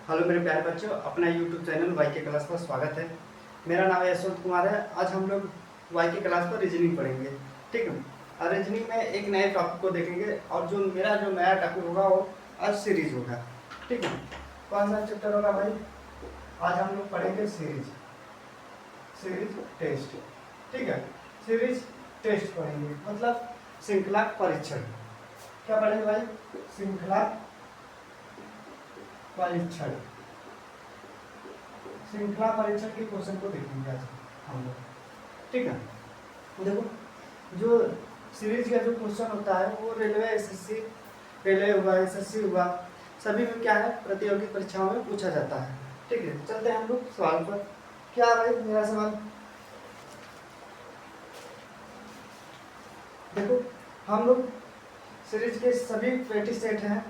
Hello मेरे प्यारे बच्चों, अपना यूट्यूब चैनल वाई के क्लास पर स्वागत है। मेरा नाम यशवंत कुमार है। आज हम लोग वाई के क्लास पर रीजनिंग पढ़ेंगे, ठीक है। और रीजनिंग में एक नए टॉपिक को देखेंगे और जो नया टॉपिक होगा वो आज सीरीज होगा, ठीक है। कौन सा चैप्टर होगा भाई? आज हम लोग पढ़ेंगे सीरीज सीरीज टेस्ट, ठीक है। सीरीज टेस्ट पढ़ेंगे मतलब श्रृंखला परीक्षण। क्या पढ़ेंगे भाई? श्रृंखला परीक्षण। श्रृंखला परीक्षण के क्वेश्चन को देखेंगे आज हम लोग, ठीक है। देखो, जो सीरीज का जो क्वेश्चन होता है वो रेलवे एसएससी, रेलवे हुआ, एसएससी हुआ, सभी में क्या है, प्रतियोगी परीक्षाओं में पूछा जाता है, ठीक है। चलते हैं हम लोग सवाल पर। क्या भाई मेरा सवाल? देखो, हम लोग सीरीज के सभी प्रैक्टिस सेट हैं,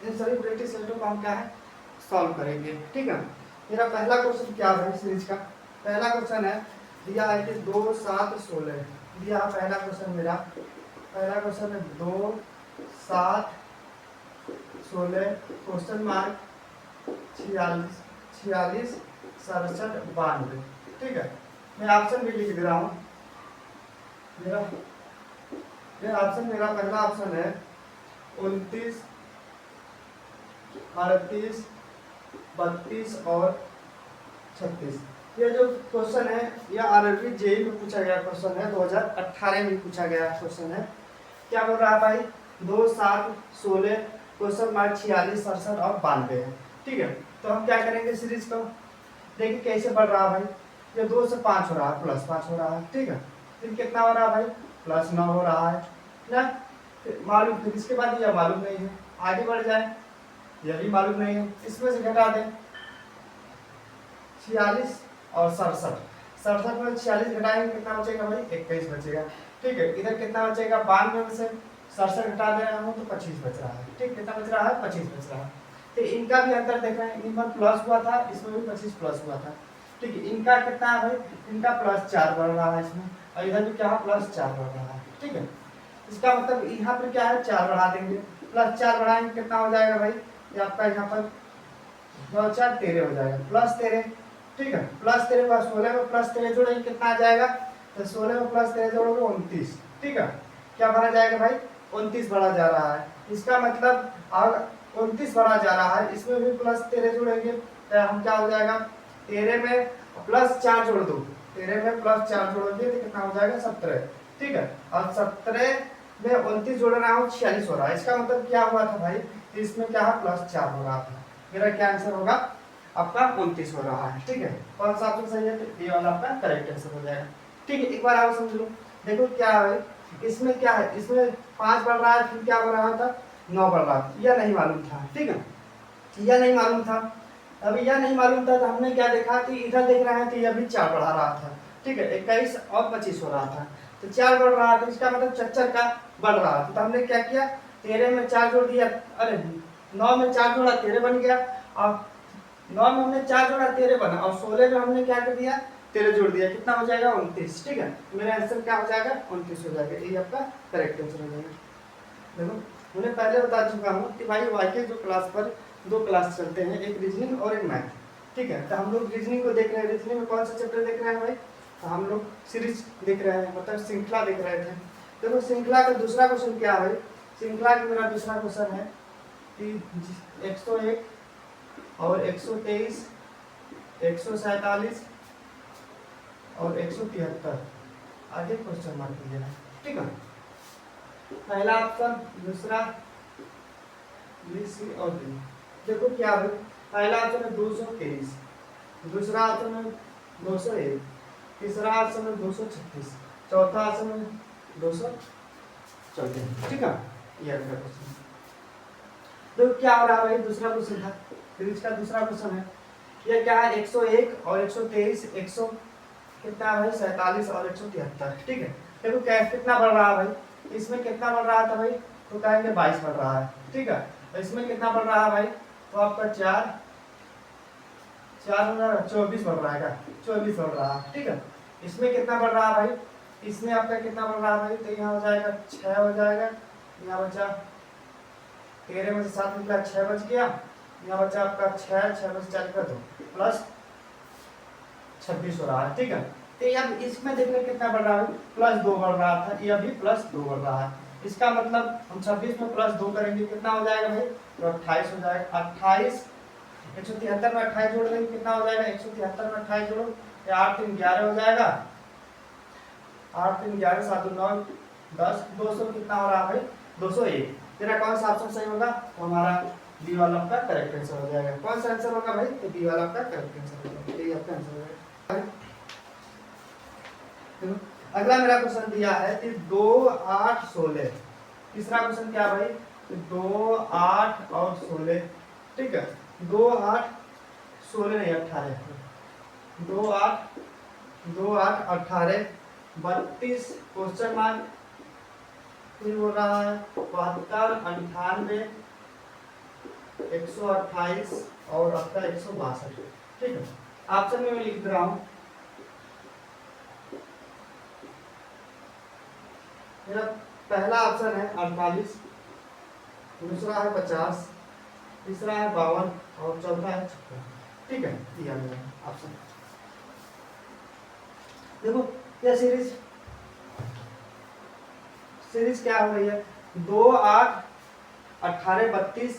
इन सभी प्रैक्टिस सेटों को हम क्या है, सॉल्व करेंगे, ठीक है। मेरा पहला क्वेश्चन क्या है सीरीज का? पहला क्वेश्चन है, दिया है कि 2, 7, 16 दिया। पहला क्वेश्चन मेरा, पहला क्वेश्चन है 2, 7, 16 क्वेश्चन मार्क 46, 46, 67, 92, ठीक है। मैं ऑप्शन भी लिख दे रहा हूँ। मेरा ऑप्शन, मेरा पहला ऑप्शन है 29, 38, 32 और 36। ये जो क्वेश्चन है यह आरआरबी जेई में पूछा गया क्वेश्चन है, 2018 में पूछा गया क्वेश्चन है। क्या बोल रहा है भाई? 2, 7, 16 क्वेश्चन मार्क 46, 67 और 92 है, ठीक है। तो हम क्या करेंगे सीरीज को? देखिए कैसे बढ़ रहा है भाई। ये 2 से 5 हो रहा है, +5 हो रहा है, ठीक है। फिर कितना हो रहा है भाई? +9 हो रहा है ना। मालूम, फिर इसके बाद यह मालूम नहीं है, आगे बढ़ जाए, यह भी मालूम नहीं है, इसमें से घटा दें 46 और 67। 67 में 46 घटाएंगे कितना बचेगा भाई? 21 बचेगा, ठीक है। इधर कितना बचेगा? 92 में से 67 घटा दे रहा हूँ तो 25 बच रहा है, ठीक। कितना बच रहा है? 25 बच रहा है। तो इनका भी अंतर देख रहे हैं, इनमें प्लस हुआ था, इसमें भी 25 प्लस हुआ था, ठीक है। इनका कितना है भाई? इनका +4 बढ़ रहा है इसमें, और इधर भी क्या है? +4 बढ़ रहा है, ठीक है। इसका मतलब यहाँ पर क्या है, 4 बढ़ा देंगे, +4 बढ़ाएंगे कितना हो जाएगा भाई? ये आपका यहाँ पर 9, 4, 13 हो जाएगा, +13, ठीक है। +13 में 16 में +13 जोड़ेंगे कितना आ जाएगा? तो 16 में +13 जोड़ोगे 29, ठीक है। क्या भरा जाएगा भाई? 29 भरा जा रहा है। इसका मतलब अगर 29 भरा जा रहा है, इसमें भी +13 जोड़ेंगे तो हम क्या हो जाएगा? 13 में +4 जोड़ दो, 13 में +4 जोड़ोगे तो कितना हो जाएगा? 17, ठीक है। और 17 में 29 जोड़ रहा हूँ, 46 हो रहा है। इसका मतलब क्या हुआ था भाई? इसमें क्या है? +4 हो रहा था। मेरा क्या आंसर होगा? आपका 29 हो रहा है, ठीक है। कौन सा ऑप्शन सही है? तो ये वाला आपका करेक्ट आंसर हो जाएगा, ठीक है। एक बार आप समझ लो। देखो क्या है, इसमें क्या है, इसमें 5 बढ़ रहा है, फिर क्या बढ़ रहा था? 9 बढ़ रहा था। यह नहीं मालूम था, ठीक है, यह नहीं मालूम था। अभी यह नहीं मालूम था तो हमने क्या देखा कि इधर देख रहे हैं कि यह भी 4 बढ़ा रहा था, ठीक है। 21 और 25 हो रहा था, तो 4 बढ़ रहा था, इसका मतलब 44 का बढ़ रहा था। तो हमने क्या किया? 13 में 4 जोड़ दिया, अरे 9 में 4 जोड़ा 13 बन गया, और 9 में हमने 4 जोड़ा 13 बना, और 16 में हमने क्या कर दिया? 13 जोड़ दिया, कितना हो जाएगा? 29, ठीक है। मेरा आंसर क्या हो जाएगा? 29 हो जाएगा, ये आपका करेक्ट आंसर हो जाएगा। देखो, मैंने पहले बता चुका हूँ कि भाई वाई के जो क्लास पर 2 क्लास चलते हैं, एक रीजनिंग और एक मैथ, ठीक है। तो हम लोग रीजनिंग को देख रहे हैं। रीजनिंग में कौन सा चैप्टर देख रहे हैं भाई? तो हम लोग सीरीज देख रहे हैं, मतलब श्रृंखला देख रहे थे। देखो, श्रृंखला का दूसरा क्वेश्चन क्या है? श्रृंखला का मेरा दूसरा क्वेश्चन है कि 101 और 123, 147 और 173, आगे क्वेश्चन मार्क दिया है, ठीक है। पहला ऑप्शन, दूसरा बी, सी और डी। देखो क्या है, पहला ऑप्शन है 223, दूसरा ऑप्शन है 201, तीसरा ऑप्शन है 236, चौथा ऑप्शन है 214, ठीक है। ये आपका क्वेश्चन। तो क्या हो रहा है भाई? दूसरा क्वेश्चन था, सीरीज का दूसरा क्वेश्चन है। ये क्या है? 101 और 123, 100 कितना है भाई? 47 और 173, ठीक है। देखो क्या कितना बढ़ रहा है भाई? इसमें कितना बढ़ रहा था भाई? तो कहेंगे 22 बढ़ रहा है, ठीक है। इसमें कितना बढ़ रहा है भाई? तो आपका 4 24 बढ़ रहा है, 24 बढ़ रहा है, ठीक है। इसमें कितना बढ़ रहा है भाई? इसमें आपका कितना बढ़ रहा है भाई? तो यहाँ हो जाएगा 6 हो जाएगा, यहाँ बचा 13 में से 7 निकला, 6 बच गया, यहाँ बचा आपका 6, 6 में से 4 कर दो प्लस 26 हो रहा है। ठीक है, तो अब इसमें देखने कितना बढ़ रहा है, +2 बढ़ रहा था, ये अभी +2 बढ़ रहा है। इसका मतलब हम 26 में +2 करेंगे कितना हो जाएगा भाई, तो 28 हो जाएगा। 28 173 में 28 जोड़ देंगे कितना हो जाएगा, 173 में 28 जोड़ो, ये 8 3 11 हो जाएगा, 8 3 11 7 2 9 10, 200 कितना हो रहा है भाई, 201। तेरा कौन सा ऑप्शन सही होगा, तो हमारा बी वाला आपका करेक्ट आंसर हो जाएगा। कौन सा आंसर होगा भाई, तो बी वाला आपका करेक्ट आंसर होगा, यही आपका आंसर होगा। अगला मेरा क्वेश्चन दिया है कि 2 8 16, तीसरा क्वेश्चन क्या भाई, 2 8 और 16। ठीक है, 2 8 16 नहीं 18, 2 8 18 32 क्वेश्चन मार्क, फिर हो रहा है 72 98 128 और आपका 162। ठीक है, ऑप्शन में मैं लिख रहा हूँ, मेरा पहला ऑप्शन है 48, दूसरा है 50, तीसरा है 52 और चौथा है 56। ठीक है, दिया मेरा ऑप्शन। देखो ये सीरीज क्या हो रही है, 2 8 18 32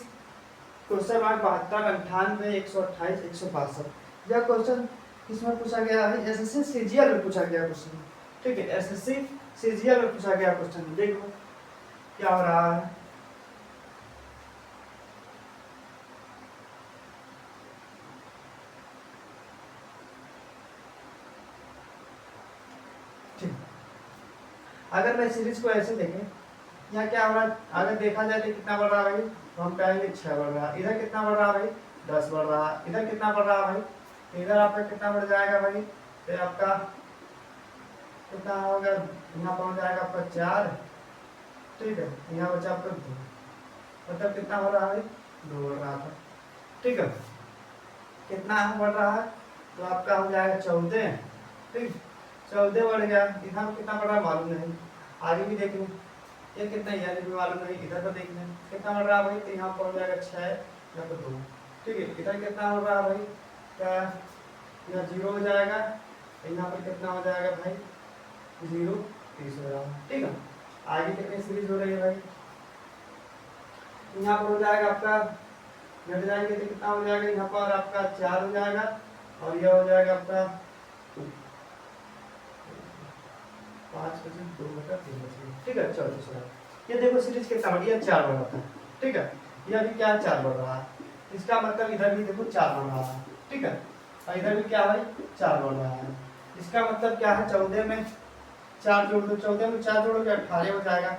क्वेश्चन मार्क 72 98 128 162। यह क्वेश्चन किसमें पूछा गया है, एसएससी सीजीएल में पूछा गया क्वेश्चन। ठीक है, एसएससी सीजीएल में पूछा गया क्वेश्चन। देखो क्या हो रहा है, अगर मैं सीरीज को ऐसे देखें, यहाँ क्या हो रहा है, अगर देखा जाए तो कितना बढ़ रहा है भाई, तो हम कहेंगे 6 बढ़ रहा है। इधर कितना बढ़ रहा है भाई, 10 बढ़ रहा है। इधर कितना बढ़ रहा है भाई, तो इधर आपका कितना बढ़ जाएगा भाई, तो आपका कितना होगा, यहाँ पहुंच जाएगा आपका 4। ठीक है, यहाँ बचा आपका 2, मतलब कितना हो रहा है, 2 बढ़ रहा था। ठीक है, कितना बढ़ रहा है, तो आपका हो जाएगा 14। ठीक, 14 बढ़ गया। इधर कितना बढ़ रहा है मालूम नहीं, आगे भी देख लें ये कितना, यानी भी मालूम नहीं, इधर पर देख लें कितना बढ़ रहा है भाई, तो यहाँ पहुंच जाएगा 6, यहाँ पर 2। ठीक है, इधर कितना हो रहा है भाई, क्या यहाँ 0 हो जाएगा, यहाँ पर कितना हो जाएगा भाई, 0 30 हो रहा है। ठीक है, आगे कितनी सीरीज हो रही है भाई, यहाँ पर हो जाएगा आपका, घट जाएंगे तो कितना हो जाएगा, यहाँ पर आपका 4 हो जाएगा और यह हो जाएगा आपका 5 2 बटा 3। ठीक है, चलो दूसरा ये देखो सीरीज कितना बढ़ गया, 4 बढ़ रहा है। ठीक है, ये अभी क्या 4 बढ़ रहा है, इसका मतलब इधर भी देखो 4 बढ़ रहा है। ठीक है, और इधर भी क्या है 4 बढ़ रहा है, इसका मतलब क्या है, 14 में 4 जोड़ दो, 14 में 4 जोड़ोगे 18 हो जाएगा,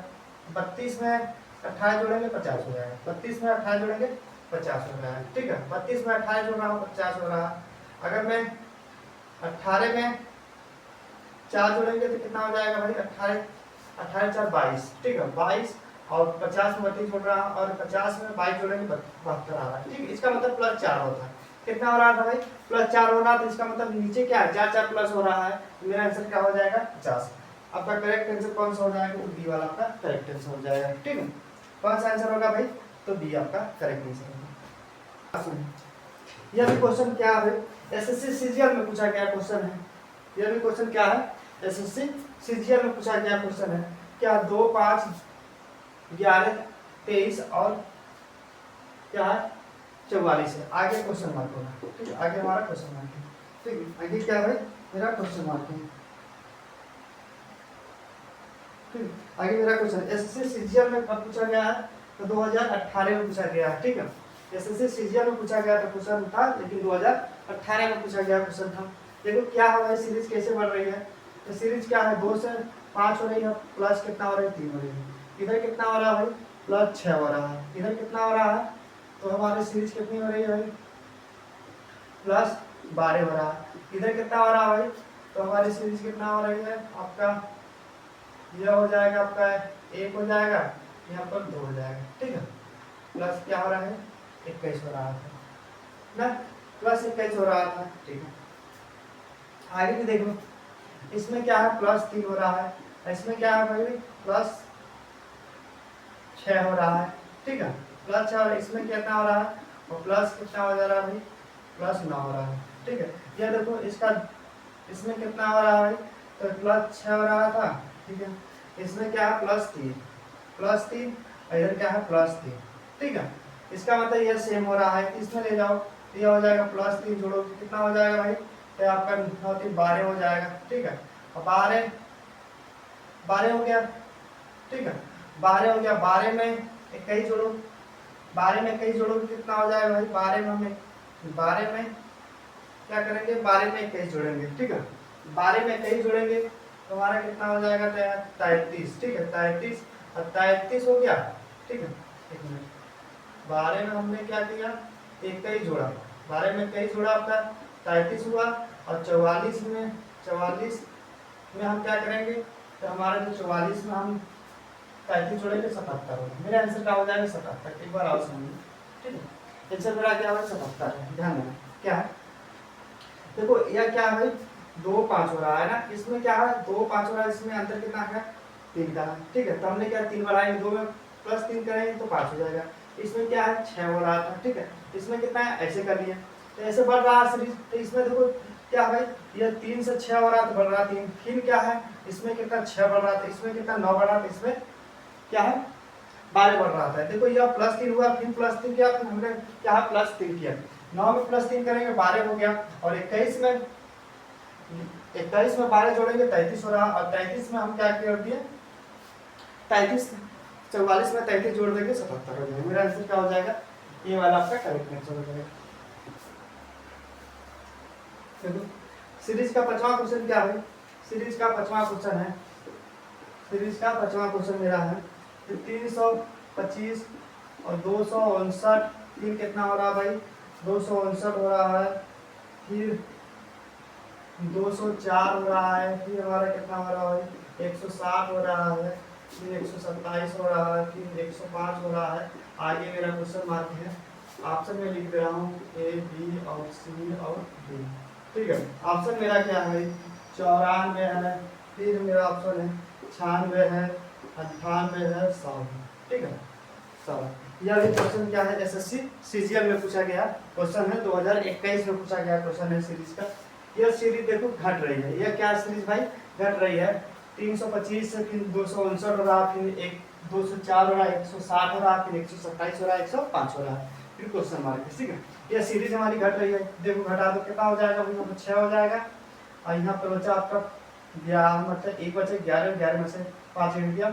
32 में 28 जोड़ेंगे 50 हो जाएगा, 32 में 28 जोड़ेंगे 50 हो जाएगा। ठीक है, 32 में 28 जोड़ रहा हूँ 50 हो रहा है। अगर मैं 18 में 4 जोड़ेंगे तो कितना हो जाएगा भाई, 18 18 4 22। ठीक है, 22 और 50 में 32 जोड़ रहा है और 50 में 22 जोड़ेंगे 72 आ रहा है। ठीक है, इसका मतलब +4 होता है। कितना हो रहा था भाई, +4 हो रहा, तो इसका मतलब नीचे क्या है 4 4 प्लस हो रहा है, तो मेरा आंसर क्या हो जाएगा 50। आपका करेक्ट आंसर कौन सा हो जाएगा, तो बी वाला आपका करेक्ट आंसर हो जाएगा। ठीक है, कौन सा आंसर होगा भाई, तो बी आपका करेक्ट आंसर होगा। यह भी क्वेश्चन क्या है, एसएससी सीजीएल में पूछा गया क्वेश्चन है। यह भी क्वेश्चन क्या है, एसएससी सीजीएल में पूछा गया क्वेश्चन है। क्या 2 5 11 23 और क्या है 44 है। आगे क्वेश्चन मार्क होगा। ठीक है, आगे हमारा क्वेश्चन मार्क है। ठीक है, आगे क्या है मेरा क्वेश्चन मार्क है। ठीक, आगे मेरा क्वेश्चन एसएससी सीजीएल में कब पूछा गया है, तो 2018 में पूछा गया है। ठीक है, एसएससी सीजीएल में पूछा गया था क्वेश्चन था, लेकिन 2018 में पूछा गया क्वेश्चन था। देखो क्या हो रहा है, सीरीज कैसे बढ़ रही है, तो सीरीज क्या है 2 से 5 हो रही है, प्लस कितना हो रहा है 3 हो रही है। इधर कितना हो रहा है भाई, +6 हो रहा है। इधर कितना हो रहा है, तो हमारी सीरीज कितनी हो रही है भाई, +12 हो रहा है। इधर कितना हो रहा है भाई, तो हमारी सीरीज कितना हो रही है, आपका यह हो जाएगा आपका 1 हो जाएगा, यहाँ पर 2 हो जाएगा। ठीक है, प्लस क्या हो रहा है 21 हो रहा है ना, +21 हो रहा था। ठीक है, आगे भी देखो, इसमें क्या है +3 हो रहा है, इसमें क्या है भाई +6 हो रहा है। ठीक है, +6 और इसमें कितना हो रहा है और प्लस कितना हो जा रहा है भाई, प्लस 9 हो रहा है। ठीक है, ये देखो इसका इसमें कितना हो रहा है भाई, तो प्लस 6 हो रहा था। ठीक है, इसमें क्या है प्लस 3, +3, इधर क्या है +3। ठीक है, इसका मतलब ये सेम हो रहा है, इसमें ले जाओ, ये हो जाएगा +3 जोड़ो कितना हो जाएगा भाई, तो आपका 9 3 12 हो जाएगा। ठीक है, और 12 12 हो गया। ठीक है, 12 हो गया, 12 में 21 जोड़ो, 12 में 21 जोड़ो कितना हो जाएगा भाई, 12 में क्या करेंगे, 12 में 21 जोड़ेंगे। ठीक है, 12 में 21 जोड़ेंगे तो हमारा कितना हो जाएगा 33। ठीक है, 33 और 33 हो गया। ठीक है, एक मिनट, 12 में हमने क्या किया, 21 जोड़ा, 12 में 21 जोड़ा आपका 33 हुआ। और 44 में हम क्या करेंगे, तो हमारा जो 44 में हम 33 जोड़ेंगे 77 होगा। मेरा आंसर क्या हो जाएगा 77। एक बार आओ समझिए। ठीक है, आंसर मेरा क्या होगा 77 है। ध्यान देना क्या है, देखो यह क्या है भाई 2 5 हो रहा है ना, इसमें क्या है 2 5 हो रहा है, इसमें अंतर कितना है 3 का है। ठीक है, तो हमने क्या 3 बढ़ाएंगे, 2 में +3 करेंगे तो 5 हो जाएगा। इसमें क्या है 6 हो रहा था। ठीक है, इसमें कितना है ऐसे कर लिए, तो ऐसे बढ़ रहा है सीरीज। तो इसमें देखो क्या भाई, ये 3 से 6 हो रहा तो बढ़ रहा 3, फिर क्या है इसमें कितना 6 बढ़ रहा था, इसमें कितना 9 बढ़ रहा था, इसमें क्या है 12 बढ़ रहा था। देखो यह +3 हुआ, फिर +3 किया, फिर हमने क्या +3 किया, 9 में +3 करेंगे 12 हो गया। और 21 में 12 जोड़ेंगे 33 हो रहा। और 33 में हम क्या कर दिए, 33 44 में 33 जोड़ देंगे 77 हो जाएगा। मेरा आंसर क्या हो जाएगा, ये वाला आपका करेक्ट आंसर हो जाएगा। देखो सीरीज का 5वां क्वेश्चन क्या है, सीरीज का 5वां क्वेश्चन है, सीरीज का 5वां क्वेश्चन मेरा है 325 और 259, फिर कितना हो रहा है भाई 259 हो रहा है, फिर 204 हो रहा है, फिर हमारा कितना हो रहा है 160 हो रहा है, फिर 127 हो रहा है, फिर 105 हो रहा है। आगे मेरा क्वेश्चन मार्क है, ऑप्शन में लिख दे रहा हूँ A B और C और D। ठीक है, ऑप्शन मेरा क्या है 94 है, फिर मेरा ऑप्शन है 96 है, 98 है, 100। ठीक है, 100। यह भी क्वेश्चन क्या है एसएससी सीजीएल में पूछा गया क्वेश्चन है, 2021 में पूछा गया क्वेश्चन है सीरीज का। यह सीरीज देखो घट रही है, यह क्या सीरीज भाई घट रही है, 325 से फिर 259 हो रहा, फिर 204 हो रहा, 160 हो रहा, फिर 127 हो रहा, 105 हो रहा, फिर क्वेश्चन मार्क है। ठीक है, यह सीरीज हमारी घट रही है। देखो घटा दो कितना हो जाएगा, यहाँ पर 6 हो जाएगा, और यहाँ पर बचा आपका 11, मतलब 1 बचे 11, 11 में से 5 गिन दिया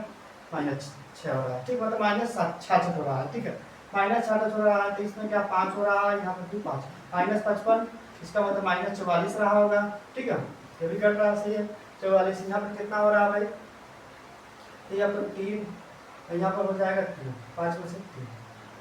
-6 हो रहा है। ठीक, मतलब -66 हो रहा है। ठीक है, -66 हो रहा है, तो इसमें क्या 5 हो रहा है, यहाँ पर भी 5, -55, इसका मतलब -44 रहा होगा। ठीक है, ये भी घट रहा है, सही है 44। यहाँ पर कितना हो रहा है भाई, यहाँ पर 3, यहाँ पर हो जाएगा 3, 5 में से 3,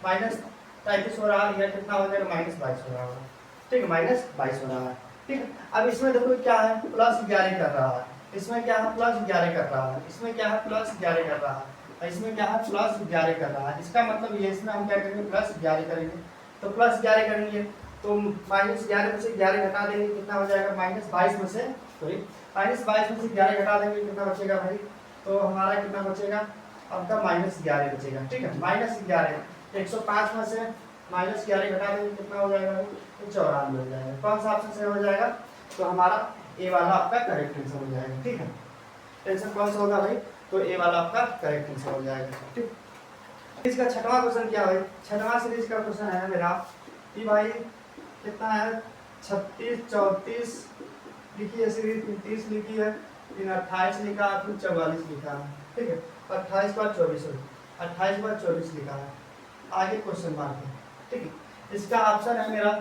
-33 हो रहा है, यह कितना हो जाएगा -22 हो रहा होगा। ठीक है, -22 हो रहा है। ठीक है, अब इसमें देखो क्या है +11 कर रहा है, इसमें क्या है +11 कर रहा है, इसमें क्या है +11 कर रहा है, और इसमें क्या है +11 कर रहा है। इसका मतलब ये इसमें हम क्या करेंगे +11 करेंगे, तो +11 करेंगे तो -11 में से 11 घटा देंगे कितना हो जाएगा -22 में से, सॉरी -22 में से 11 घटा देंगे कितना बचेगा भाई, तो हमारा कितना बचेगा आपका -11 बचेगा। ठीक है, -11, 105 में से -11 घटा देंगे कितना हो जाएगा, तो 94 हो जाएगा। कौन सा ऑप्शन सही हो जाएगा, तो हमारा ए वाला आपका करेक्ट आंसर हो जाएगा। ठीक है, आंसर कौन सा होगा भाई, तो ए वाला आपका करेक्ट आंसर हो जाएगा। ठीक, इसका 6वां क्वेश्चन क्या है, 6वां सीरीज का क्वेश्चन है मेरा कि भाई कितना है 36 34 लिखी है सीरीज, 30 लिखी है, फिर 28 लिखा है, फिर 44 लिखा है। ठीक है, 28 बार 24 28 बार 24 लिखा है, आगे क्वेश्चन मार्क है। ठीक है, इसका ऑप्शन है मेरा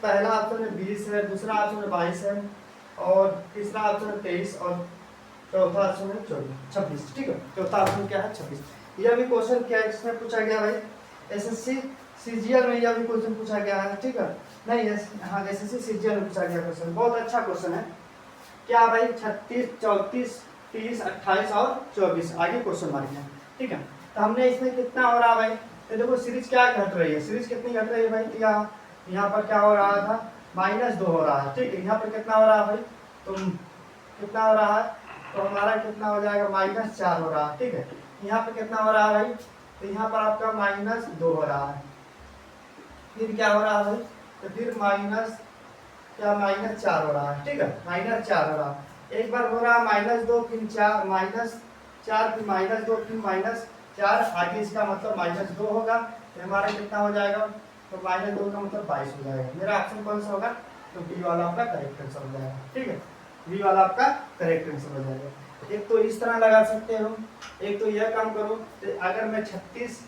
पहला ऑप्शन है 20 है, दूसरा ऑप्शन है 22 है, और तीसरा ऑप्शन है 23, और चौथा ऑप्शन है 26। ठीक है, चौथा ऑप्शन क्या है 26। यह भी क्वेश्चन क्या है, इसमें पूछा गया भाई एसएससी सीजीएल में, यह भी क्वेश्चन पूछा गया है। ठीक है, नहीं हाँ एसएससी सीजीएल में पूछा गया क्वेश्चन, बहुत अच्छा क्वेश्चन है। क्या भाई 36 34 30 28 और 24, आगे क्वेश्चन मार्क है। ठीक है, तो हमने इसमें कितना हो रहा भाई, तो देखो सीरीज क्या घट रही है, सीरीज कितनी घट रही है भाई, यहाँ पर क्या हो रहा था -2 हो रहा है। ठीक है, यहाँ पर कितना हो रहा है भाई, तो कितना हो रहा है, तो हमारा कितना हो जाएगा -4 हो रहा है। ठीक है, यहाँ पे कितना हो रहा है भाई तो यहाँ पर आपका -2 हो रहा है। फिर क्या हो रहा है भाई, तो फिर -4 हो रहा है, ठीक है, -4 हो रहा है। एक बार हो रहा है -2, फिर 4, -4, फिर -2, फिर -4, आगे इसका मतलब -2 होगा, तो हमारा कितना हो जाएगा, तो -2 का मतलब 22 हो जाएगा। मेरा ऑप्शन कौन सा होगा, तो बी वाला आपका करेक्ट आंसर हो जाएगा, ठीक है, बी वाला आपका करेक्ट आंसर हो जाएगा। एक तो इस तरह लगा सकते हो, एक तो यह काम करो, तो अगर मैं 36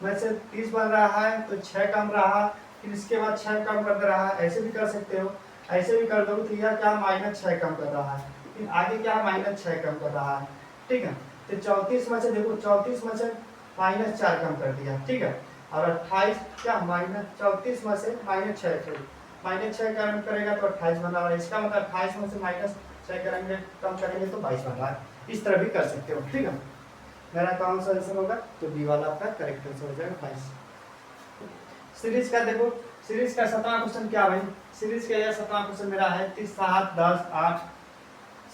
में से 30 बन रहा है तो 6 कम रहा, फिर इसके बाद 6 कम कर रहा है, ऐसे भी कर सकते हो, ऐसे भी कर दो। तो यह क्या -6 कम कर रहा है, फिर आगे क्या -6 कम कर रहा है, ठीक है। तो 34 में से देखो, 34 में से -4 कम कर दिया, ठीक है, और 28 क्या -34 में से -6 कम करेगा तो 28 बन रहा है। इसका मतलब 28 में से -6 करेंगे, कम करेंगे तो 22 बन रहा है। इस तरह भी कर सकते हो, ठीक है। मेरा कौन सा आंसर होगा, तो बी वाला आपका करेक्ट आंसर हो जाएगा 22। सीरीज का देखो, सीरीज का 17वां क्वेश्चन क्या भाई, सीरीज का यह 17वां क्वेश्चन मेरा है 7, 10, 8,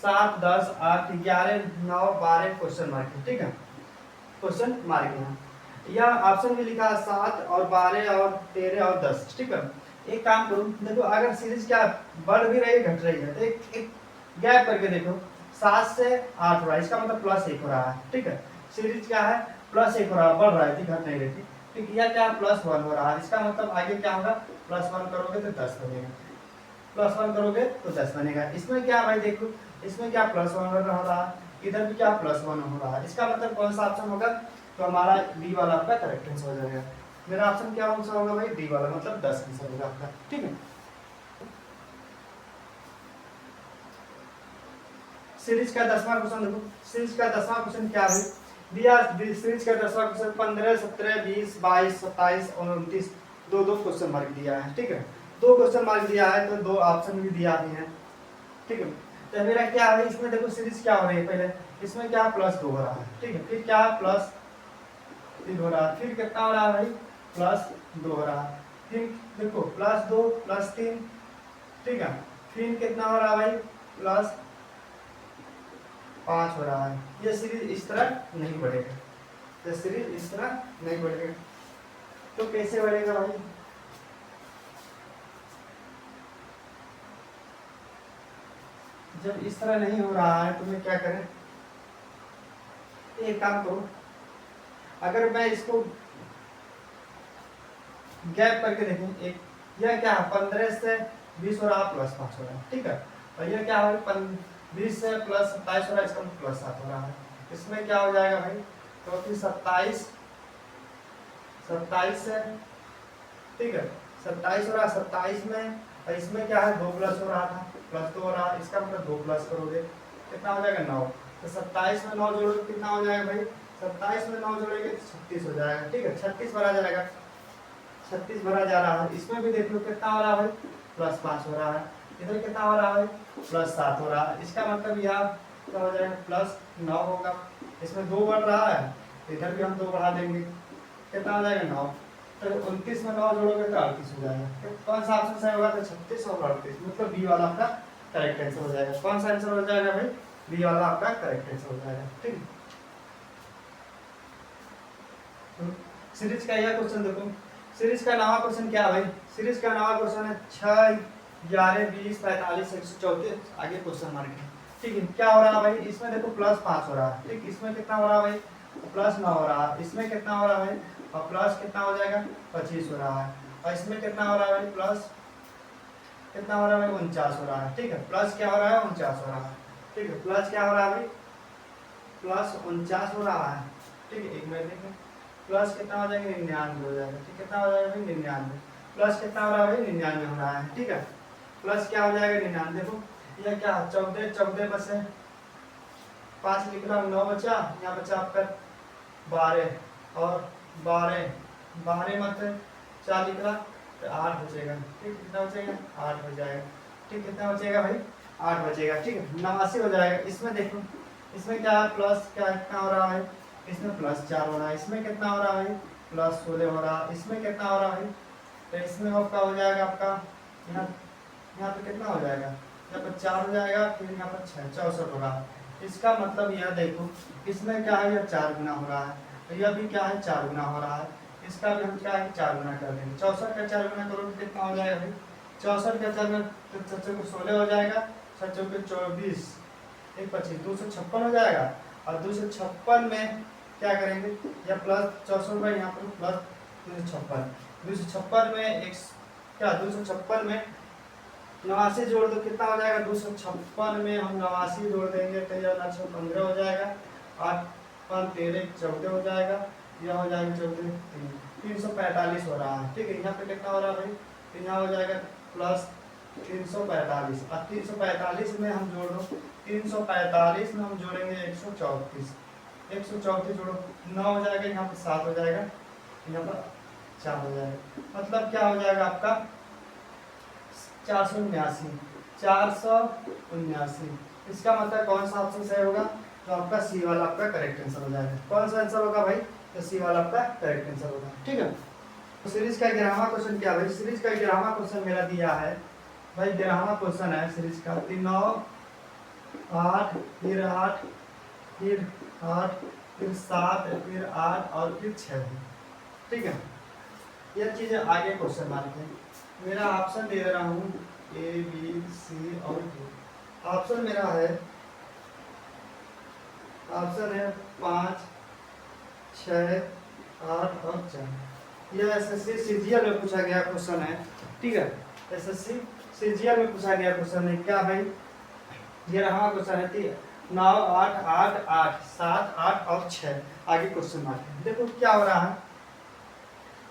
7, 10, 8, 11, 9, 12 क्वेश्चन मार्क है, ठीक है, क्वेश्चन मार्क है। यह ऑप्शन में लिखा है 7 और 12 और 13 और 10, ठीक है। एक काम करो, देखो अगर सीरीज क्या बढ़ भी रही है घट रही है, तो एक गैप करके देखो, 7 से 8 हो रहा है, इसका मतलब +1 हो रहा है, ठीक है। सीरीज क्या है, +1 हो रहा है, बढ़ रहा है, घट नहीं रही, ठीक है। यह क्या +1 हो रहा है, इसका मतलब आगे क्या होगा, +1 करोगे तो 10 बनेगा, +1 करोगे तो 10 बनेगा। इसमें क्या भाई देखो, इसमें क्या +1 हो रहा है, इधर भी क्या +1 हो रहा है, इसका मतलब कौन सा ऑप्शन होगा, तो हमारा डी वाला आपका करेक्ट आंसर हो जाएगा। मेरा ऑप्शन क्या आंसर होगा भाई, डी वाला, मतलब 10 आंसर होगा आपका, ठीक है। सीरीज का 10वां क्वेश्चन देखो, सीरीज का 10वां क्वेश्चन क्या है दिया, सीरीज का 10वां क्वेश्चन 15, 17, 20, 22, 27 और 29, दो क्वेश्चन मार्क दिया है, ठीक है, 2 क्वेश्चन मार्क दिया है, तो 2 ऑप्शन भी दिया है, ठीक है। तो मेरा क्या है, इसमें देखो सीरीज क्या हो रही है, पहले इसमें क्या +2 हो रहा है, ठीक है, फिर क्या +3 हो रहा है, फिर कितना हो रहा है भाई, +2 हो रहा है, फिर देखो +2, +3, ठीक है, फिर कितना हो रहा है भाई, +5 हो रहा है। ये सीरीज इस तरह नहीं बढ़ेगा, ये सीरीज इस तरह नहीं बढ़ेगा, तो कैसे बढ़ेगा भाई, जब इस तरह नहीं हो रहा है तो मैं क्या करें, एक काम करो, अगर मैं इसको गैप करके देखूं, एक यह क्या है 15 से 20 हो रहा है, +5 हो रहा है, ठीक है, और यह क्या है 20 से +27 हो रहा है, इसका +7 हो रहा है, इसमें क्या हो जाएगा भाई, तो फिर 27 से, ठीक है, 27 हो रहा है, 27 में, और इसमें क्या है 2 प्लस हो रहा था, +2 हो रहा है, इसका मतलब 2 प्लस करोगे कितना हो जाएगा 9, तो 27 में 9 जोड़ोगे कितना हो जाएगा भाई, 27 में 9 जोड़ेंगे तो 36 हो जाएगा, ठीक है, 36 भरा जाएगा, 36 भरा जा रहा है। इसमें भी देख लो कितना हो रहा है भाई, +5 हो रहा है, इधर कितना हो रहा है +7 हो रहा है, इसका मतलब यहाँ क्या हो जाएगा +9 होगा, इसमें 2 बढ़ रहा है, इधर भी हम 2 बढ़ा देंगे, कितना हो जाएगा 9, तो 29 में 9 जोड़ोगे तो 38 हो जाएगा, तो कौन सा ऑप्शन सही होगा, तो 36 और 38, मतलब बी वाला आपका करेक्ट आंसर हो जाएगा। कौन सा आंसर हो जाएगा भाई, बी वाला आपका करेक्ट आंसर हो जाएगा, ठीक है। सीरीज का यह क्वेश्चन देखो, सीरीज का नवा क्वेश्चन क्या है भाई, सीरीज का नवा क्वेश्चन है 6, 11, 20, 45, 134, आगे क्वेश्चन मार्क है, ठीक है। क्या हो रहा है भाई, इसमें देखो +5 हो रहा है, ठीक, इसमें कितना हो रहा है भाई, +9 हो रहा है, इसमें कितना हो रहा है भाई, और प्लस कितना हो जाएगा 25 हो रहा है, और इसमें कितना हो रहा है भाई, प्लस कितना हो रहा है भाई 49 हो रहा है, ठीक है, प्लस क्या हो रहा है 49 हो रहा है, ठीक है, प्लस क्या हो रहा है भाई, +49 हो रहा है, ठीक है, एक मिनट देखें, प्लस कितना हो जाएगा 99 हो जाएगा, ठीक, कितना हो जाएगा भाई 99, प्लस कितना हो रहा है भाई 99 हो रहा है, ठीक है, प्लस क्या हो जाएगा 99, देखो यह क्या 14, 14 में से 5 निकला 9 बचा, यहाँ बचा आपका 12 और 12 मत 4 निकला तो 8 बचेगा, ठीक, कितना बचेगा 8 हो जाएगा, ठीक, कितना बचेगा भाई 8 बचेगा, ठीक है, 89 हो जाएगा। इसमें देखो, इसमें क्या है प्लस क्या कितना हो रहा है, इसमें +4 हो रहा है, इसमें कितना हो रहा है +16 हो रहा है, इसमें कितना हो रहा है, तो इसमें आपका हो जाएगा आपका यहाँ पे कितना हो जाएगा, यहाँ पर 4 हो जाएगा, फिर यहाँ पर 6, 64 हो रहा है, इसका मतलब यह देखो इसमें क्या है, यह 4 गुना हो रहा है, तो यह भी क्या है 4 गुना हो रहा है, इसका भी हम क्या है 4 गुना कर देंगे। 64 का 4 गुना करोगे कितना हो जाएगा भाई, 64 का 4 गुना तो 16 हो जाएगा, 6 चौके 24, 1 25 256 हो जाएगा। और 256 में क्या करेंगे, या प्लस 64 में यहाँ पर प्लस 256 में एक क्या 256 में 89 जोड़ दो कितना हो जाएगा, 256 में हम 89 जोड़ देंगे तो यह 15 हो जाएगा, 8 5 13 14 हो जाएगा, यह हो जाएगा 14 345 हो रहा है। ठीक है, यहाँ पे कितना हो रहा है भाई, तो यहाँ हो जाएगा प्लस 345, अब 345 में हम जोड़ दो, 345 में हम जोड़ेंगे 134, 134 जोड़ो 9 हो जाएगा, यहाँ पर 7 हो जाएगा, यहाँ पर 4 हो जाएगा, मतलब क्या हो जाएगा आपका 479, 479। इसका मतलब कौन सा ऑप्शन सही होगा, तो आपका सी वाला आपका करेक्ट आंसर हो जाएगा। कौन सा आंसर होगा भाई, तो सी वाला आपका करेक्ट आंसर होगा। ठीक है, तो सीरीज का 11वां क्वेश्चन क्या भाई, सीरीज का 11वां क्वेश्चन मेरा दिया है भाई, 11वां क्वेश्चन है सीरीज का 9 8 फिर 8 फिर 8 फिर 7 फिर 8 और फिर 6। ठीक है, यह चीजें आगे क्वेश्चन मार्क है। मेरा ऑप्शन दे रहा हूँ ए बी सी और डी। ऑप्शन मेरा है, ऑप्शन है 5 6 8 और 4। यह एसएससी सीजीएल में पूछा गया क्वेश्चन है। ठीक है, एसएससी सीजीएल में पूछा गया क्वेश्चन है क्या भाई, ये रहा क्वेश्चन है 9 8 8 8 7 8 और 6। आगे क्वेश्चन मार्क है। देखो क्या हो रहा है,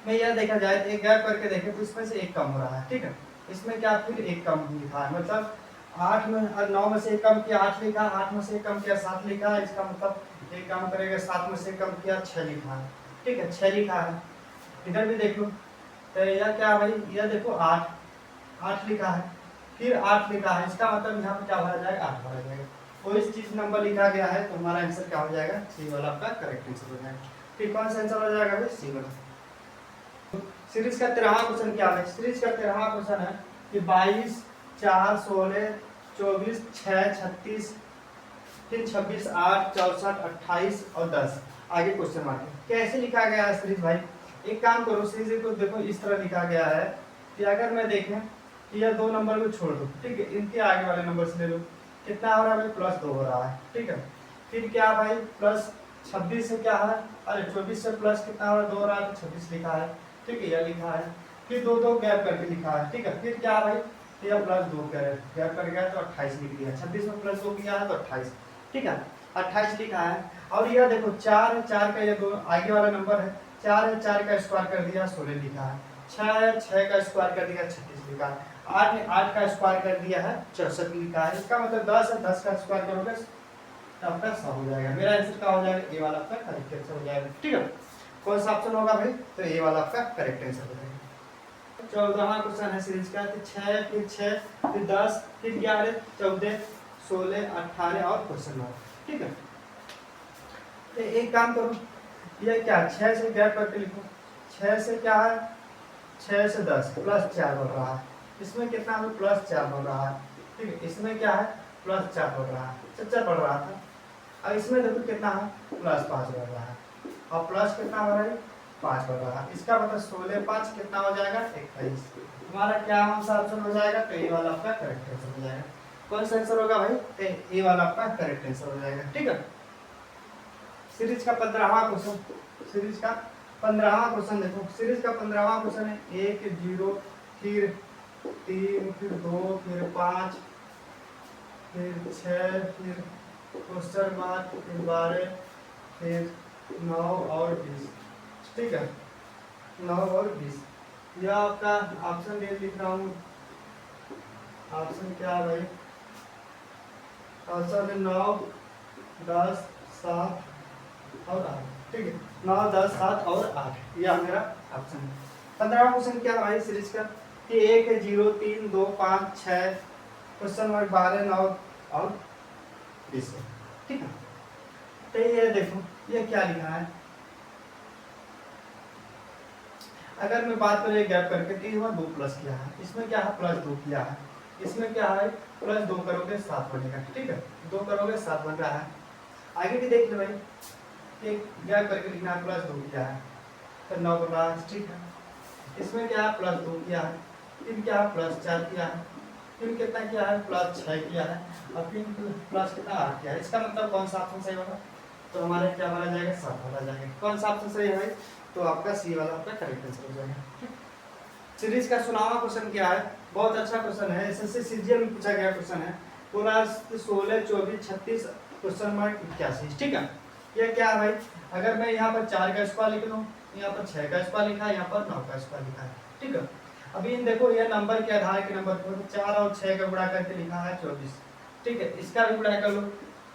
मैं यह देखा जाए तो एक गैप करके देखें तो इसमें से एक कम हो रहा है। ठीक है, इसमें क्या फिर एक कम लिखा है, मतलब 8 में 9 में से एक कम किया 8 लिखा, 8 में से एक कम किया 7 लिखा है, इसका मतलब एक काम करेगा 7 में से कम किया 6 लिखा है। ठीक है, 6 लिखा है। इधर भी देखो तो यह क्या भाई, यह देखो 8 लिखा है, फिर 8 लिखा है, इसका मतलब यहाँ पे क्या भरा जाएगा 8 भरा जाएगा। कोई चीज नंबर लिखा गया है तो हमारा आंसर क्या हो जाएगा, सी वाला आपका करेक्ट आंसर हो जाएगा। ठीक, कौन सा आंसर हो जाएगा भाई, सी वाला। सीरीज का 13वां क्वेश्चन क्या है, सीरीज का 13वां क्वेश्चन है कि 22 4 16 24 6 36 फिर 26 8 64 28 और 10। आगे क्वेश्चन मार्क है। कैसे लिखा गया है सीरीज भाई, एक काम करो, सीरीज को देखो इस तरह लिखा गया है कि अगर मैं देखें कि यह 2 नंबर को छोड़ दो, ठीक है, इनके आगे वाले नंबर से ले लो, कितना हो रहा है भाई, +2 हो रहा है। ठीक है, फिर क्या भाई प्लस 26 से क्या है, अरे 24 से प्लस कितना हो रहा है 2 हो रहा है, तो 26 लिखा है। ठीक है, यह लिखा है, फिर 2 गैप करके लिखा है। ठीक है, फिर क्या भाई, यह +2 गैप कर गया तो 28 लिख दिया, 26 में +2 किया है तो 28। ठीक है, 28 लिखा है। और यह देखो 4 है, 4 का ये 2 आगे वाला नंबर है, 4 है, 4 का स्क्वायर कर दिया 16 लिखा है, 6 है, 6 का स्क्वायर कर दिया 36 लिखा है, 8 है, 8 का स्क्वायर कर दिया है 64 लिखा है। इसका मतलब 10 है, 10 का स्क्वायर करोगे तो आपका 100 हो जाएगा। मेरा आंसर क्या हो जाएगा, ए वाला आपका करेक्ट आंसर हो जाएगा। ठीक है, कौन सा ऑप्शन होगा भाई, तो ए वाला आपका करेक्ट आंसर हो जाएगा। 14वां क्वेश्चन है सीरीज का, 6 फिर 6 फिर 10 फिर 11 14 16 18 और क्वेश्चन मार्क। ठीक है, तो एक काम करो, ये क्या 6 से गैप करके लिखो, 6 से क्या है, 6 से 10 +4 बढ़ रहा है, इसमें कितना है +4 बढ़ रहा है। ठीक है, इसमें क्या है +4 बढ़ रहा है, 4 बढ़ रहा था। अब इसमें देखो कितना है +5 बढ़ रहा है, और प्लस कितना हो रहा है 5 बढ़ रहा है। इसका मतलब 16 5 कितना हो जाएगा 21। हमारा क्या सा ऑप्शन हो जाएगा, तो ए वाला आपका करेक्ट आंसर हो जाएगा। कौन सा आंसर होगा भाई, तो ए वाला आपका करेक्ट आंसर हो जाएगा। ठीक है, सीरीज का 15वां क्वेश्चन, सीरीज का 15वां क्वेश्चन देखो, सीरीज का 15वां क्वेश्चन है 1 0 फिर 3 फिर 2 फिर 5 फिर 6 फिर क्वेश्चन मार्क फिर 12 फिर 9 और 20। ठीक है, 9 और 20। यह आपका ऑप्शन दे लिख रहा हूँ, ऑप्शन क्या है भाई, ऑप्शन है 9 10 7 और 8। ठीक है, 9 10 7 और 8, यह मेरा ऑप्शन है। 15वां क्वेश्चन क्या है भाई सीरीज का, कि 1 0 3 2 5 6 क्वेश्चन मार्क 12 9 और 20। ठीक है, तो ये देखो ये क्या लिखा है, अगर मैं बात करें गैप करके तो ये 2 प्लस किया है, इसमें क्या है +2 किया है, इसमें क्या है +2 करोगे 7 बनेगा। ठीक है, 2 करोगे 7 बन रहा है। आगे भी देख लो भाई, एक गैप करके लिखना है, प्लस 2 किया है तो 9 बन रहा है, ठीक है। इसमें क्या है, प्लस 2 किया है, फिर क्या है प्लस 4 किया है, फिर कितना किया है प्लस 6 किया है, और फिर प्लस कितना 8 किया है। इसका मतलब कौन सा ऑप्शन सही होगा, तो हमारे क्या माना जाएगा, 7 वाला जाएगा। कौन सा ऑप्शन सही है भाई, तो आपका सी वाला आपका करेक्ट आंसर हो जाएगा। सीरीज का 16वां क्वेश्चन क्या है, बहुत अच्छा क्वेश्चन है, एसएससी सीजीएल में पूछा गया क्वेश्चन है। पूरा 16 24 36 क्वेश्चन मार्क 81, ठीक है। ये क्या है भाई, अगर मैं यहाँ पर 4 का स्क्वायर लिख दूँ, यहाँ पर 6 का स्क्वायर लिखा है, यहाँ पर 9 का स्क्वायर लिखा है, ठीक है। अभी देखो ये नंबर के आधार के नंबर को 4 और 6 का गुणा करके लिखा है 24, ठीक है। इसका भी गुणा कर लो,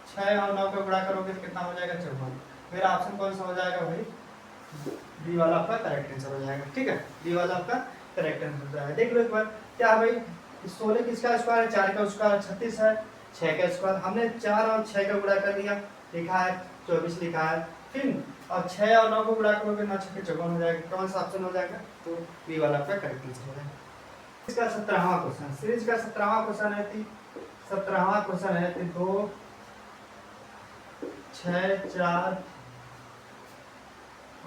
6 और 9 का गुणा करोगे तो कितना हो जाएगा 54। मेरा ऑप्शन कौन सा हो जाएगा भाई, डी वाला आपका करेक्ट आंसर हो जाएगा, ठीक है। डी वाला आपका करेक्ट आंसर हो जाएगा। देख लो एक बार, क्या भाई 16 किसका स्क्वायर है, 4 का स्क्वायर 36 है, 6 का स्क्वायर हमने 4 और 6 का गुणा कर दिया, लिखा है 24 लिखा है, फिर और 6 और 9 को गुणा करोगे 9 6 54 हो जाएगा। कौन सा ऑप्शन हो जाएगा, तो बी वाला आपका करेक्ट आंसर हो जाएगा। इसका 17वां क्वेश्चन, सीरीज का 17वां क्वेश्चन है, 17वां क्वेश्चन है 2 6 4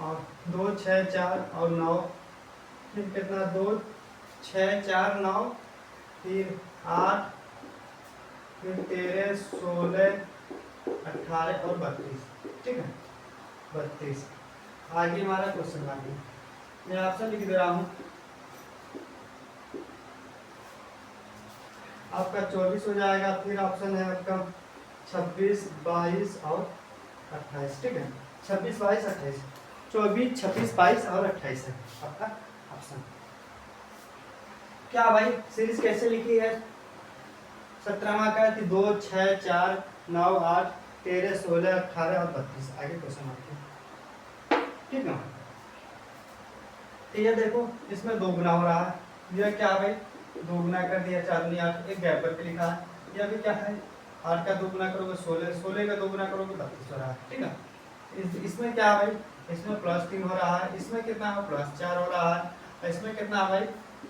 और 2 6 4 और 9, फिर कितना 2 6 4 9, फिर 8, फिर 13 16 18 और 32, ठीक है 32। आगे हमारा क्वेश्चन बाकी मैं ऑप्शन लिख दे रहा हूँ, आपका 24 हो जाएगा, फिर ऑप्शन है आपका 26 22 और 28, ठीक है 26 22 28, 24 26 22 और 28 है आपका ऑप्शन। क्या भाई सीरीज कैसे लिखी है, 17वां का 2 6 4 9 8 13 16 18 और 32। आगे क्वेश्चन आते हैं, ठीक है। तो ये देखो इसमें 2 गुना हो रहा है, यह क्या भाई 2 गुना कर दिया 4 दूनी 8, एक गैप करके लिखा है। यह भी क्या है 8 का 2 गुना करोगे 16, 16 का 2 गुना करोगे 32 हो रहा है, ठीक है। इसमें क्या है भाई, इसमें प्लस 3 हो रहा है, इसमें कितना है प्लस 4 हो रहा है, इसमें कितना है भाई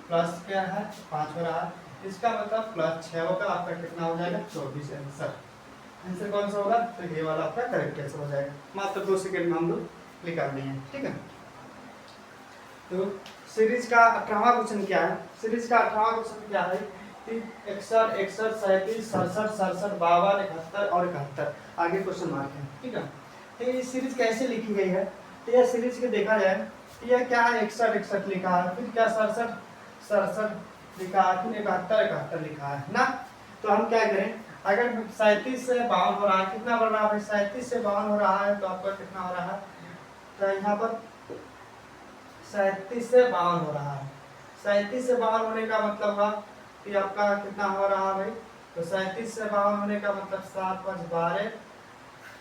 प्लस क्या है 5 हो रहा है, इसका मतलब प्लस 6 होगा, आपका कितना हो जाएगा 24 आंसर। आंसर कौन सा होगा, तो ये वाला आपका करेक्ट आंसर हो जाएगा। मात्र 2 सेकंड में हम लोग निकाल लिए हैं, ठीक है। तो सीरीज का 18वां क्वेश्चन क्या है, सीरीज का 18वां क्वेश्चन क्या है, 61 61 37 67 67 52 71 और 71। आगे क्वेश्चन मार्क है, ठीक है। तो ये सीरीज कैसे लिखी गई है, तो यह सीरीज के देखा जाए तो यह क्या है 61 61 लिखा है, फिर क्या 67 67 लिखा है, फिर 71 71 लिखा है ना। तो हम क्या करें, अगर 37 से 52 हो रहा है, कितना बढ़ रहा है 37 से 52 हो रहा है, तो आपका कितना हो रहा है, तो यहाँ पर 37 से 52 हो रहा है। 37 से 52 होने का मतलब हुआ कि आपका कितना हो रहा है भाई, तो 37 से 52 होने का मतलब 7 5 12,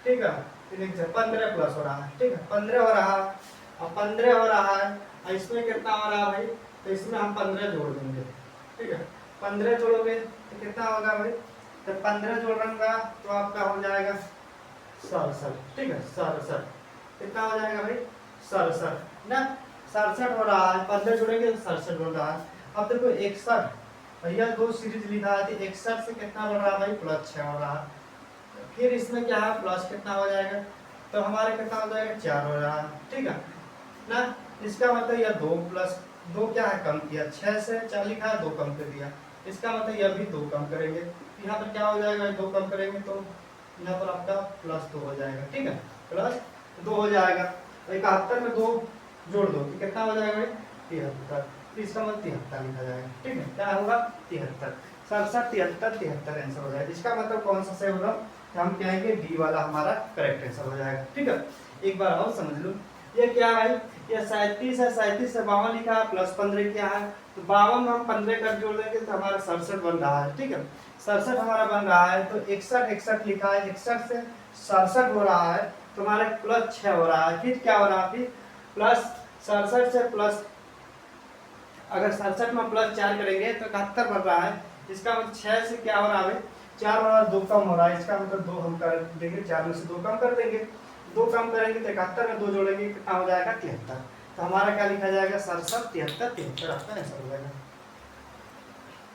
ठीक है, फिर 15 प्लस हो रहा है, ठीक है 15 हो रहा है, और 15 हो रहा है, और इसमें कितना हो रहा है भाई, तो इसमें हम 15 जोड़ देंगे, ठीक है 15 जोड़ोगे तो कितना होगा भाई, तो 15 जोड़ेंगे तो आपका हो जाएगा 67, ठीक है 67, कितना हो जाएगा भाई 67 ना, 67 हो रहा है, 15 जोड़ेंगे तो 67 हो रहा है। अब देखो 61 भैया 2 सीरीज लिखा है, तो 61 से कितना बढ़ रहा है भाई प्लस 6 हो रहा है, फिर इसमें क्या है प्लस कितना हो जाएगा, तो हमारे कितना हो जाएगा 4 हो रहा है, ठीक है ना। इसका मतलब यह 2 प्लस 2 क्या है कम किया, 6 से 4 लिखा है 2 कम कर दिया, इसका मतलब यह भी 2 कम करेंगे, यहाँ पर क्या हो जाएगा 2 कम करेंगे तो यहाँ पर आपका प्लस 2 हो जाएगा, ठीक है प्लस 2 हो जाएगा। 71 में 2 जोड़ दो तो कितना हो जाएगा 73, तो इसका मतलब 73 लिखा जाएगा, ठीक है क्या होगा 73, 67 73 73 आंसर हो जाएगा। इसका मतलब कौन सा सही होगा, तो हम कहेंगे डी वाला हमारा करेक्ट आंसर हो जाएगा, ठीक है। एक बार और समझ लो, ये क्या है ये 37 है, 37 से 52 लिखा है, प्लस 15 क्या है, तो 52 में हम 15 कर जोड़ देंगे तो हमारा 67 बन रहा है, ठीक है 67 हमारा बन रहा है। तो 61 61 लिखा है, 61 से 67 हो रहा है, तो हमारे प्लस 6 हो रहा है, फिर क्या हो रहा है फिर प्लस 67 से प्लस, अगर 67 में प्लस 4 करेंगे तो 71 बन रहा है, इसका मतलब 6 से क्या हो रहा है 4 हो रहा है, 2 कम हो रहा है, इसका मतलब 2 हम कर देंगे, 4 में से 2 कम कर देंगे, 2 कम करेंगे तो 71 में 2 जोड़ेंगे कितना हो जाएगा 73। तो हमारा क्या लिखा जाएगा 67 73 73 आपका आंसर हो जाएगा।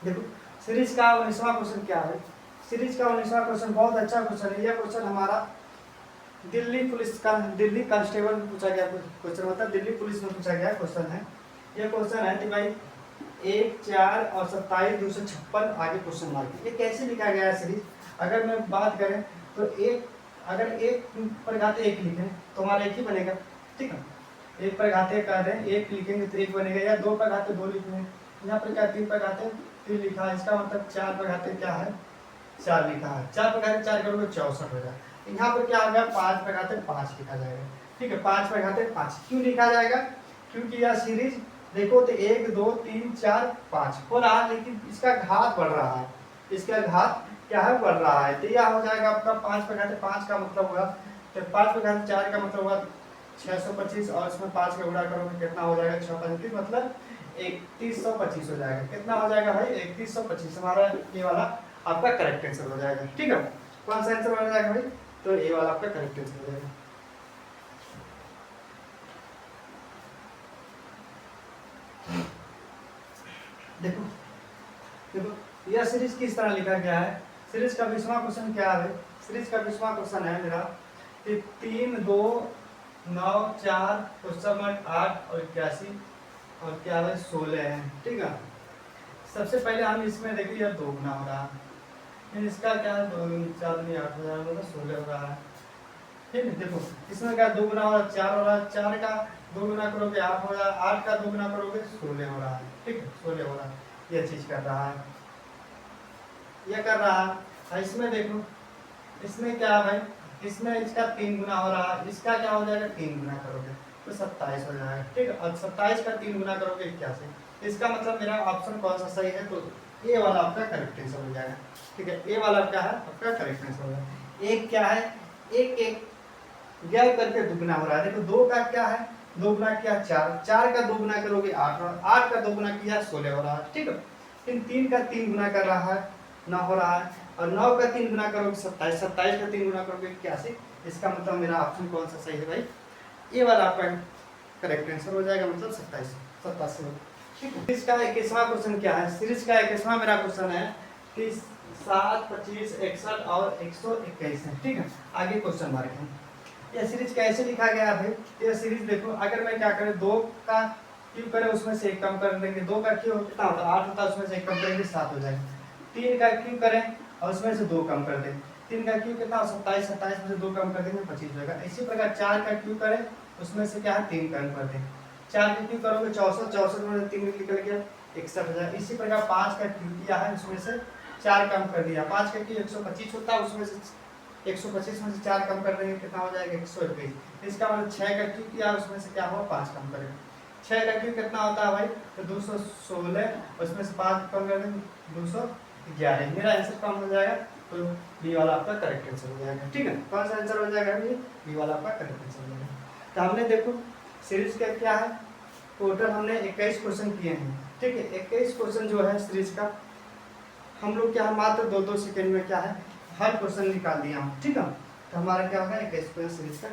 देखो सीरीज का 19वां क्वेश्चन क्या है, सीरीज का 19वां क्वेश्चन बहुत अच्छा क्वेश्चन है। यह क्वेश्चन हमारा दिल्ली कांस्टेबल में पूछा गया क्वेश्चन, मतलब दिल्ली पुलिस में पूछा गया क्वेश्चन है। ये क्वेश्चन है कि भाई 1, 4 और 27, 256 आगे क्वेश्चन मार्क। ये कैसे लिखा गया है सीरीज? अगर मैं बात करें तो अगर एक पर घाते एक लिखें तो हमारा एक ही बनेगा, ठीक है। एक पर घाते का दें एक लिखेंगे तो एक बनेगा, या 2 पर घाते 2 लिखेंगे। यहाँ पर क्या 3 पर घाते 3 लिखा है, इसका मतलब 4 पर घाते क्या है 4 लिखा है। 4 पर घाते 4 करोगे 64 हो जाए। यहाँ पर क्या होगा 5 पर घाते 5 लिखा जाएगा, ठीक है। 5 पर घाते 5 क्यों लिखा जाएगा? क्योंकि यह सीरीज देखो तो 1, 2, 3, 4, 5 हो रहा है, लेकिन इसका घात बढ़ रहा है। इसका घात क्या है बढ़ रहा है, तो यह हो जाएगा आपका 5 पर घाते 5 का मतलब होगा, तो 5 पर घाते 4 का मतलब होगा 625, और इसमें 5 का गुणा करोगे कितना हो जाएगा 635, मतलब 3125 हो जाएगा। कितना हो जाएगा भाई 3125। हमारा ये वाला आपका करेक्ट आंसर हो जाएगा, ठीक है। कौन सा आंसर हो जाएगा भाई? तो ये वाला आपका करेक्ट आंसर हो जाएगा। देखो देखो यह सीरीज किस तरह लिखा गया है। सीरीज का 20वां क्वेश्चन क्या है? सीरीज का 20वां क्वेश्चन है मेरा कि 3, 2, 9, 4 क्वेश्चन मार्क 8 और 81 और क्या है 16 है, ठीक है। सबसे पहले हम इसमें देखिए यह 2 गुना हो रहा है, फिर इसका क्या है 2, 4, 8 हो जाएगा, मतलब 16 हो रहा है, ठीक है। देखो इसमें क्या 2 गुना हो रहा है 4 हो रहा है, 4 का 2 गुना करोगे 8 हो रहा है, 8 का 2 गुना करोगे 16 हो रहा है, ठीक है 16 हो रहा है। यह चीज कर रहा है, यह कर रहा है। इसमें देखो इसमें क्या है भाई, इसमें इसका 3 गुना हो रहा है, इसका क्या हो जाएगा 3 गुना करोगे तो 27 हो जाएगा, ठीक है। और 27 का 3 गुना करोगे 81। इसका मतलब मेरा ऑप्शन कौन सा सही है? तो ए वाला आपका करेक्ट आंसर हो जाएगा, ठीक है। ए वाला क्या है आपका करेक्ट आंसर हो जाएगा। एक क्या है एक गैप करके दुगना हो रहा है। देखो 2 का क्या है 2 गुना किया 4, 4 का 2 गुना करोगे 8, 8 का 2 गुना किया 16 हो रहा है, ठीक है। फिर 3 का 3 गुना कर रहा है 9 हो रहा है, और 9 का 3 गुना करोगे 27, 27 का 3 गुना करोगे 81। इसका मतलब मेरा ऑप्शन कौन सा सही है भाई? ये वाला आपका करेक्ट आंसर हो जाएगा, मतलब 27 87 हो, ठीक है। इसका 21वां क्वेश्चन क्या है? सीरीज का 21वां मेरा क्वेश्चन है कि 7, 25, 61 और 121 है, ठीक है। आगे क्वेश्चन मार्क है। यह सीरीज कैसे लिखा गया है? यह सीरीज देखो अगर मैं क्या करें 2 का क्यूब करें उसमें से 1 कम कर देंगे, 2 का क्यूब कितना होता है 8 होता है, उसमें से 1 कम करेंगे 7 हो जाएगा। 3 का क्यूब करें और उसमें से 2 कम कर दें, 3 का क्यूब कितना 27, 27 में से 2 कम कर देंगे 25 होगा। इसी प्रकार 4 का क्यूब करें उसमें से क्या है 3 कम कर दें, 4 का क्यूब करोगे 64, 64 में 3 निकल गया 61 हो जाएगा। इसी प्रकार 5 का क्यूब किया है उसमें से 4 कम कर दिया, 5 का क्यूब 125 होता है, उसमें से 125 में से 4 कम कर देंगे कितना हो जाएगा 121। इसका मतलब 6 का क्यूब किया उसमें से क्या हुआ 5 कम करेंगे। 6 का क्यूब कितना होता है भाई? तो 216, उसमें से 5 कम कर देंगे 211। मेरा आंसर कम हो जाएगा, तो बी वाला आपका करेक्ट आंसर हो जाएगा, ठीक है। कौन सा आंसर हो जाएगा? बी वाला आपका करेक्ट आंसर हो जाएगा। तो हमने देखो सीरीज का क्या है, टोटल हमने 21 क्वेश्चन किए हैं, ठीक है। 21 क्वेश्चन जो है सीरीज का हम लोग क्या मात्र 2-2 सेकंड में क्या है हर क्वेश्चन निकाल दिया हूँ, ठीक है। तो हमारा क्या होगा 21 सीरीज का